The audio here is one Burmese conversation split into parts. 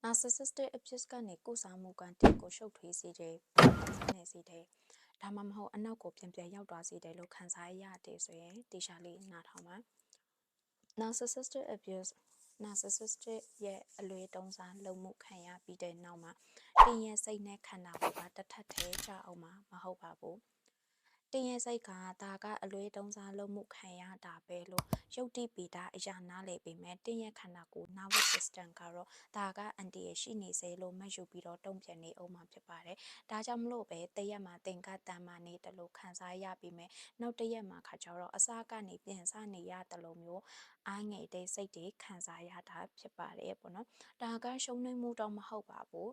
narcissistic abuse ကနေကုစားမှုကတင်ကိုရှုပ်ထွေးစေတယ်ပုံစံနေစေတယ်ဒါမှမဟုတ်အနောက်ကိုပြန်ရောက်သွားစေတယ်လို့ခံစားရတယ်ဆိုရင်တေချာလေးနားထောင်ပါ narcissistic abuse narcissistic ရဲ့အလွဲတုံးစားလုပ်မှုခံရပြီးတဲ့နောက်မှာတင်ရဲ့စိတ်နဲ့ခန္ဓာကိုယ်ကတထက်ထဲကြအောင်မှာမဟုတ်ပါဘူးတင်ရဲ့စိတ်ကဒါကအလွဲတုံးစားလုပ်မှုခံရတာပဲလို့ရုပ်တိပိတာအရာနားလေပေမဲ့တင်ရဲ့ခန္ဓာကိုယ် nervous system ကတော့ဒါကအန်တီရရှိနေစေလို့မှတ်ယူပြီးတော့တုံ့ပြန်နေအောင်မှာဖြစ်ပါတယ်ဒါကြောင့်မလို့ပဲတရက်မှာတင်ကတန်မာနေတယ်လို့ခံစားရပြီးမဲ့နောက်တရက်မှာခါကြတော့အစားကနေပြန်စားနေရတယ်လို့မျိုးအားငယ်တဲ့စိတ်တွေခံစားရတာဖြစ်ပါတယ်ပေါ့နော်ဒါကရှုံးနိမ့်မှုတော့မဟုတ်ပါဘူး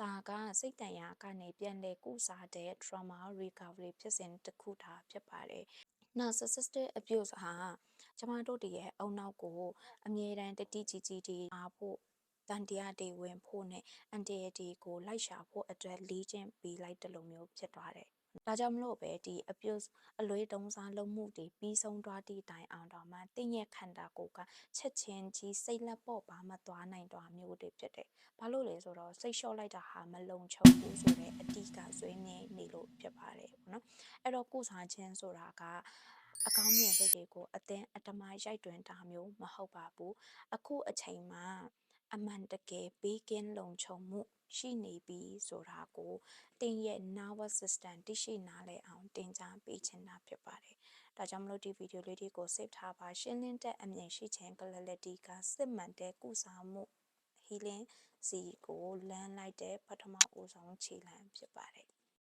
ဒါကစိတ်တန်ရာကနေပြန်လေကုစားတဲ့ trauma recovery ဖြစ်စဉ်တစ်ခုတာဖြစ်ပါတယ် narcissistic abuse ဟာကျမတို့တည်းရဲ့အုံနောက်ကိုအမြဲတမ်းတတိကြီးကြီးတွေအားဖို့တန်တရားတွေဝင်ဖို့နဲ့အန်တီရတီကိုလိုက်ရှာဖို့အတွက်လေ့ကျင့်ပေးလိုက်တယ်လို့မျိုးဖြစ်သွားတယ်ဒါကြောင့်မလို့ပဲဒီ abuse အလွဲတုံးစားလုပ်မှုတွေပြီးဆုံးသွားသည့်တိုင်အောင်တော့မှတင်းရဲ့ခန္ဓာကိုယ်ကချက်ချင်းကြီးစိတ်လက်ပေါ့ပါမသွားနိုင်တော့မျိုးတွေဖြစ်တယ်။ဘာလို့လဲဆိုတော့စိတ်လျှော့လိုက်တာဟာမလုံခြုံဘူးဆိုတဲ့အတိကဆွေးနေလို့ဖြစ်ပါတယ်ပေါ့နော်။အဲ့တော့ကုစားခြင်းဆိုတာကအကောင်းမြင်စိတ်တွေကိုအတမရိုက်တွင်တာမျိုးမဟုတ်ပါဘူး။အခုအချိန်မှာအမှန်တကယ်ဘေးကင်းလုံခြုံမှုရှိနေပြီဆိုတာကိုတင်းရဲ့ nervous system သိရှိနားလည်အောင်တင်ကြားပေးချင်တာဖြစ်ပါတယ်။ဒါကြောင့်မလို့ဒီဗီဒီယိုလေးတွေကို save ထားပါရှင်းလင်းတဲ့အမြင်ရှိခြင်း clarity ကစစ်မှန်တဲ့ကုစားမှု healing စီကိုလမ်းလိုက်တဲ့ပထမဦးဆုံးခြေလှမ်းဖြစ်ပါတယ်